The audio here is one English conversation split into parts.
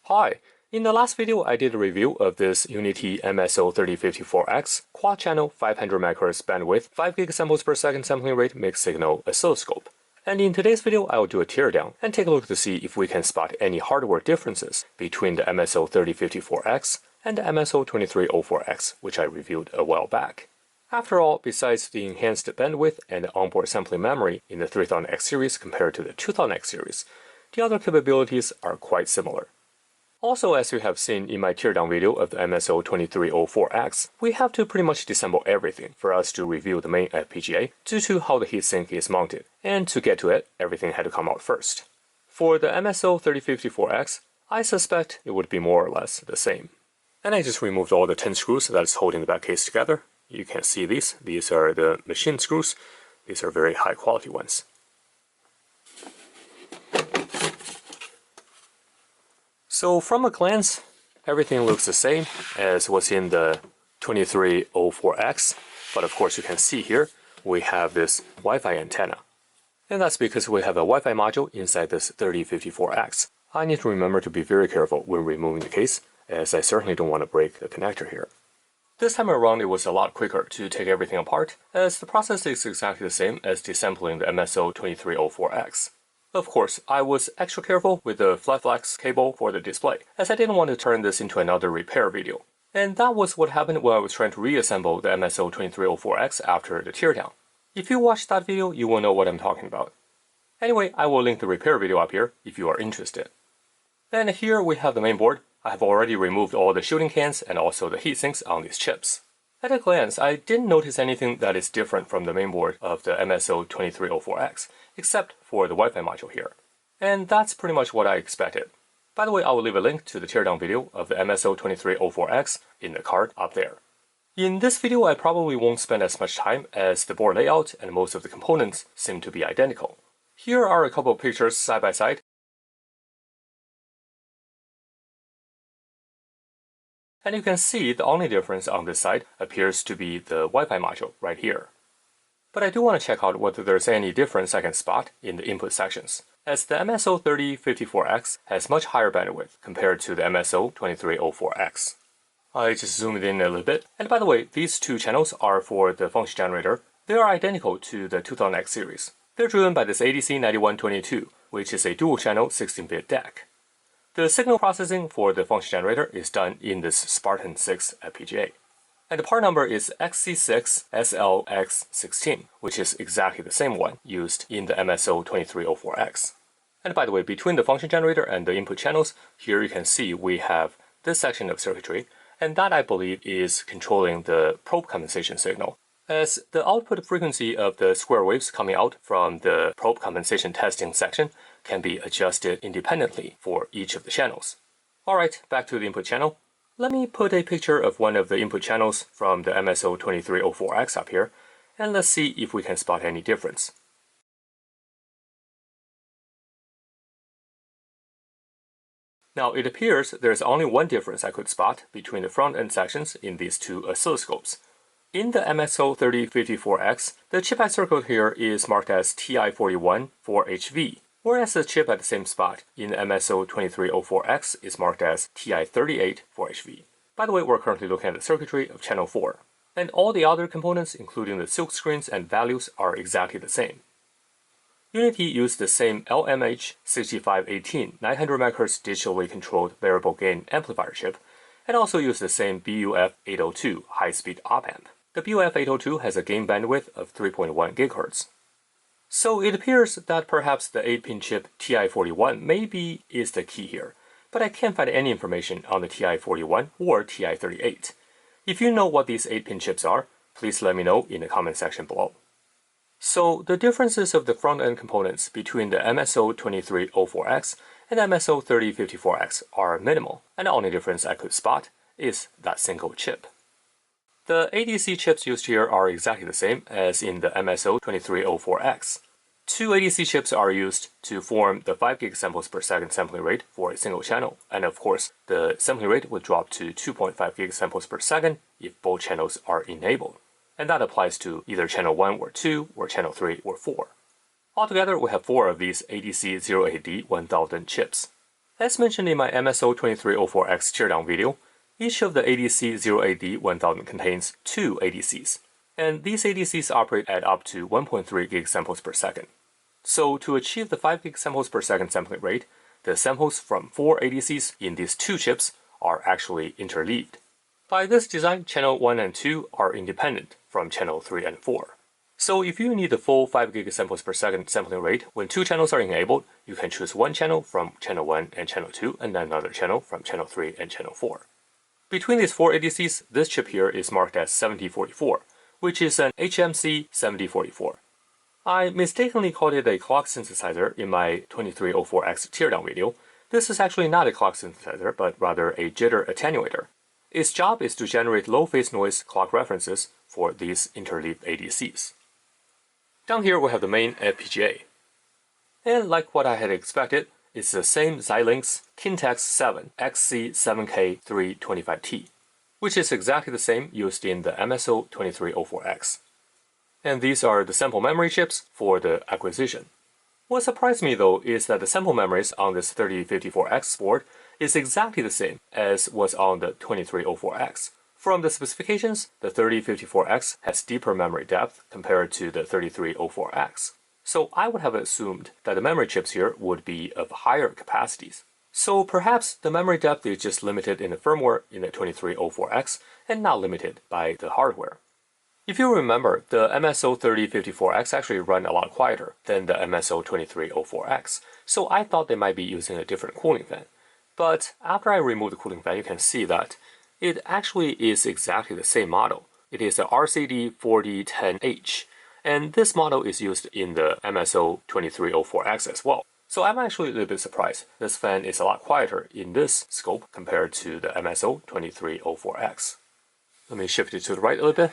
Hi, in the last video I did a review of this UNI-T MSO3054X quad-channel 500 MHz bandwidth 5 GB samples per second sampling rate mixed signal oscilloscope. And in today's video I will do a teardown and take a look to see if we can spot any hardware differences between the MSO3054X and the MSO2304X, which I reviewed a while back. After all, besides the enhanced bandwidth and onboard sampling memory in the 3000X series compared to the 2000X series, the other capabilities are quite similar. Also, as you have seen in my teardown video of the MSO2304X, we have to pretty much disassemble everything for us to review the main FPGA due to how the heatsink is mounted, and to get to it, everything had to come out first. For the MSO3054X, I suspect it would be more or less the same. And I just removed all the 10 screws that is holding the back case together. You can see these. These are the machine screws. These are very high quality ones. So from a glance, everything looks the same as what's in the 2304X, but of course you can see here we have this Wi-Fi antenna. And that's because we have a Wi-Fi module inside this 3054X. I need to remember to be very careful when removing the case, as I certainly don't want to break the connector here. This time around it was a lot quicker to take everything apart, as the process is exactly the same as desampling the MSO2304X. Of course, I was extra careful with the flat flex cable for the display, as I didn't want to turn this into another repair video. And that was what happened when I was trying to reassemble the MSO2304X after the teardown. If you watched that video, you will know what I'm talking about. Anyway, I will link the repair video up here if you are interested. And here we have the main board. I have already removed all the shielding cans and also the heatsinks on these chips. At a glance, I didn't notice anything that is different from the mainboard of the MSO2304X, except for the Wi-Fi module here. And that's pretty much what I expected. By the way, I will leave a link to the teardown video of the MSO2304X in the card up there. In this video, I probably won't spend as much time as the board layout and most of the components seem to be identical. Here are a couple of pictures side by side. And you can see the only difference on this side appears to be the Wi-Fi module right here. But I do want to check out whether there's any difference I can spot in the input sections, as the MSO3054X has much higher bandwidth compared to the MSO2304X. I just zoomed in a little bit, and by the way, these two channels are for the function generator. They are identical to the 2000X series. They're driven by this ADC 9122, which is a dual-channel 16-bit DAC. The signal processing for the function generator is done in this Spartan 6 FPGA. And the part number is XC6SLX16, which is exactly the same one used in the MSO2304X. And by the way, between the function generator and the input channels, here you can see we have this section of circuitry, and that I believe is controlling the probe compensation signal, as the output frequency of the square waves coming out from the probe compensation testing section can be adjusted independently for each of the channels. Alright, back to the input channel. Let me put a picture of one of the input channels from the MSO2304X up here, and let's see if we can spot any difference. Now it appears there's only one difference I could spot between the front end sections in these two oscilloscopes. In the MSO3054X, the chip I circled here is marked as TI41-4HV, whereas the chip at the same spot in the MSO2304X is marked as TI38-4HV. By the way, we're currently looking at the circuitry of channel 4, and all the other components, including the silk screens and values, are exactly the same. UNI-T used the same LMH6518 900 MHz digitally controlled variable gain amplifier chip, and also used the same BUF802 high-speed op-amp. The BUF802 has a gain bandwidth of 3.1 GHz. So it appears that perhaps the 8-pin chip TI41 maybe is the key here, but I can't find any information on the TI41 or TI38. If you know what these 8-pin chips are, please let me know in the comment section below. So the differences of the front-end components between the MSO2304X and MSO3054X are minimal, and the only difference I could spot is that single chip. The ADC chips used here are exactly the same as in the MSO2304X. Two ADC chips are used to form the 5 GB samples per second sampling rate for a single channel, and of course, the sampling rate would drop to 2.5 GB samples per second if both channels are enabled. And that applies to either channel 1 or 2, or channel 3 or 4. Altogether, we have 4 of these ADC 08D1000 chips. As mentioned in my MSO2304X teardown video, each of the ADC 0AD1000 contains 2 ADCs, and these ADCs operate at up to 1.3 gig samples per second. So to achieve the 5 gig samples per second sampling rate, the samples from 4 ADCs in these 2 chips are actually interleaved. By this design, channel 1 and 2 are independent from channel 3 and 4. So if you need the full 5 gig samples per second sampling rate, when 2 channels are enabled, you can choose one channel from channel 1 and channel 2 and another channel from channel 3 and channel 4. Between these 4 ADCs, this chip here is marked as 7044, which is an HMC 7044. I mistakenly called it a clock synthesizer in my 2304X teardown video. This is actually not a clock synthesizer, but rather a jitter attenuator. Its job is to generate low phase noise clock references for these interleaved ADCs. Down here we have the main FPGA. And like what I had expected, it's the same Xilinx Kintex 7 XC7K325T, which is exactly the same used in the MSO2304X. And these are the sample memory chips for the acquisition. What surprised me though is that the sample memories on this 3054X board is exactly the same as was on the 2304X. From the specifications, the 3054X has deeper memory depth compared to the 3304X. So I would have assumed that the memory chips here would be of higher capacities. So perhaps the memory depth is just limited in the firmware in the 2304X and not limited by the hardware. If you remember, the MSO3054X actually run a lot quieter than the MSO2304X, so I thought they might be using a different cooling fan. But after I remove the cooling fan, you can see that it actually is exactly the same model. It is the RCD4010H, and this model is used in the MSO2304X as well. So I'm actually a little bit surprised. This fan is a lot quieter in this scope compared to the MSO2304X. Let me shift it to the right a little bit.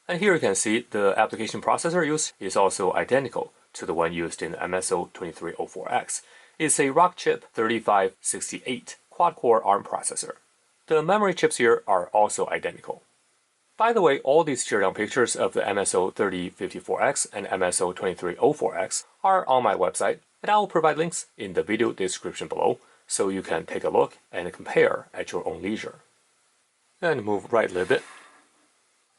And here you can see the application processor used is also identical to the one used in the MSO2304X. It's a Rockchip 3568 quad-core ARM processor. The memory chips here are also identical. By the way, all these teardown pictures of the MSO3054X and MSO2304X are on my website, and I will provide links in the video description below so you can take a look and compare at your own leisure. And move right a little bit.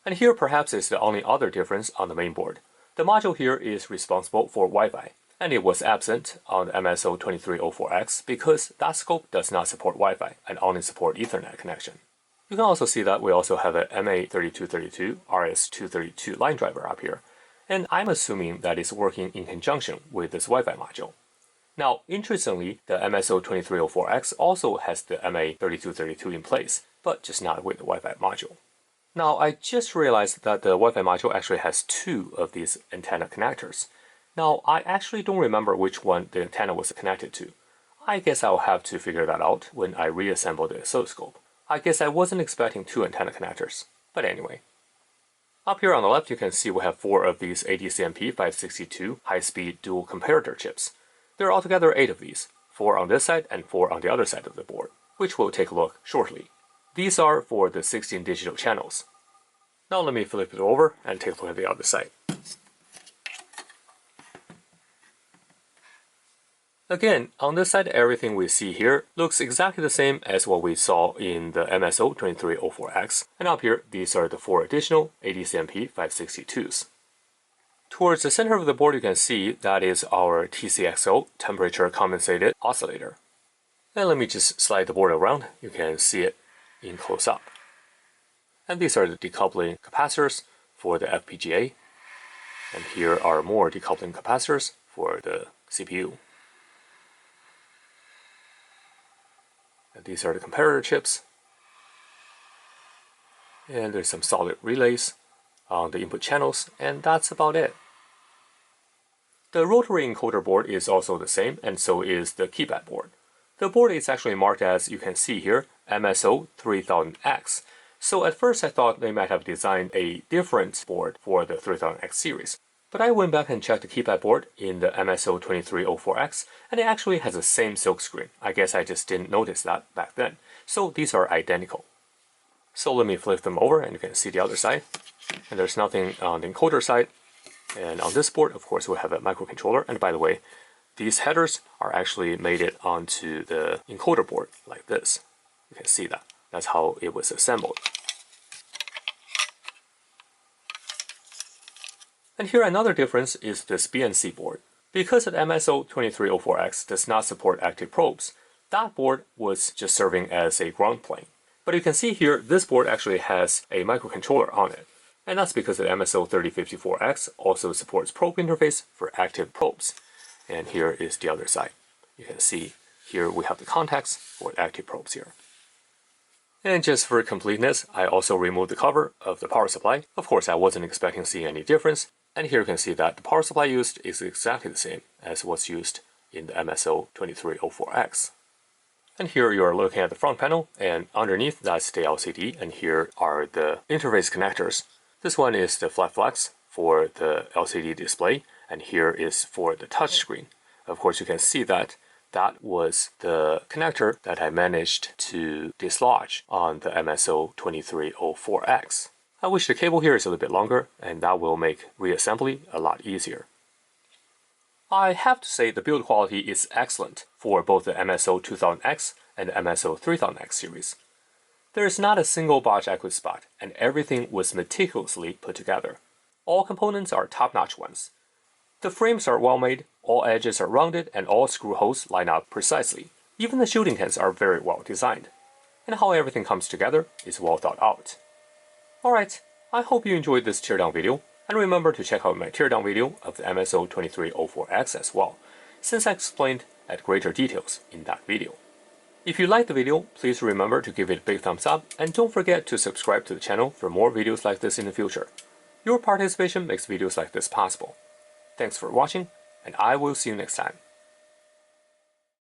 And here perhaps is the only other difference on the main board. The module here is responsible for Wi-Fi, and it was absent on the MSO2304X because that scope does not support Wi-Fi and only support Ethernet connection. You can also see that we also have a MA3232 RS232 line driver up here, and I'm assuming that it's working in conjunction with this Wi-Fi module. Now, interestingly, the MSO2304X also has the MA3232 in place, but just not with the Wi-Fi module. Now, I just realized that the Wi-Fi module actually has 2 of these antenna connectors. Now, I actually don't remember which one the antenna was connected to. I guess I'll have to figure that out when I reassemble the oscilloscope. I guess I wasn't expecting 2 antenna connectors, but anyway. Up here on the left, you can see we have 4 of these ADCMP562 high-speed dual comparator chips. There are altogether 8 of these, 4 on this side and 4 on the other side of the board, which we'll take a look shortly. These are for the 16 digital channels. Now let me flip it over and take a look at the other side. Again, on this side, everything we see here looks exactly the same as what we saw in the MSO2304X, and up here, these are the 4 additional ADCMP562s. Towards the center of the board, you can see that is our TCXO temperature compensated oscillator. And let me just slide the board around, you can see it in close up. And these are the decoupling capacitors for the FPGA, and here are more decoupling capacitors for the CPU. And these are the comparator chips, and there's some solid relays on the input channels, and that's about it. The rotary encoder board is also the same, and so is the keypad board. The board is actually marked as, you can see here, MSO3000X. So at first I thought they might have designed a different board for the 3000X series. But I went back and checked the keypad board in the MSO2304X, and it actually has the same silkscreen. I guess I just didn't notice that back then. So these are identical. So let me flip them over and you can see the other side. And there's nothing on the encoder side. And on this board, of course, we have a microcontroller. And by the way, these headers are actually made it onto the encoder board like this. You can see that. That's how it was assembled. And here another difference is this BNC board. Because the MSO2304X does not support active probes, that board was just serving as a ground plane. But you can see here, this board actually has a microcontroller on it. And that's because the MSO3054X also supports probe interface for active probes. And here is the other side. You can see here we have the contacts for active probes here. And just for completeness, I also removed the cover of the power supply. Of course, I wasn't expecting to see any difference. And here you can see that the power supply used is exactly the same as what's used in the MSO2304X. And here you are looking at the front panel, and underneath that's the LCD, and here are the interface connectors. This one is the flat flex for the LCD display, and here is for the touchscreen. Of course, you can see that that was the connector that I managed to dislodge on the MSO2304X. I wish the cable here is a little bit longer, and that will make reassembly a lot easier. I have to say the build quality is excellent for both the MSO2000X and the MSO3000X series. There is not a single botch I could spot, and everything was meticulously put together. All components are top-notch ones. The frames are well made, all edges are rounded, and all screw holes line up precisely. Even the shooting cans are very well designed. And how everything comes together is well thought out. Alright, I hope you enjoyed this teardown video, and remember to check out my teardown video of the MSO2304X as well, since I explained at greater details in that video. If you liked the video, please remember to give it a big thumbs up, and don't forget to subscribe to the channel for more videos like this in the future. Your participation makes videos like this possible. Thanks for watching, and I will see you next time.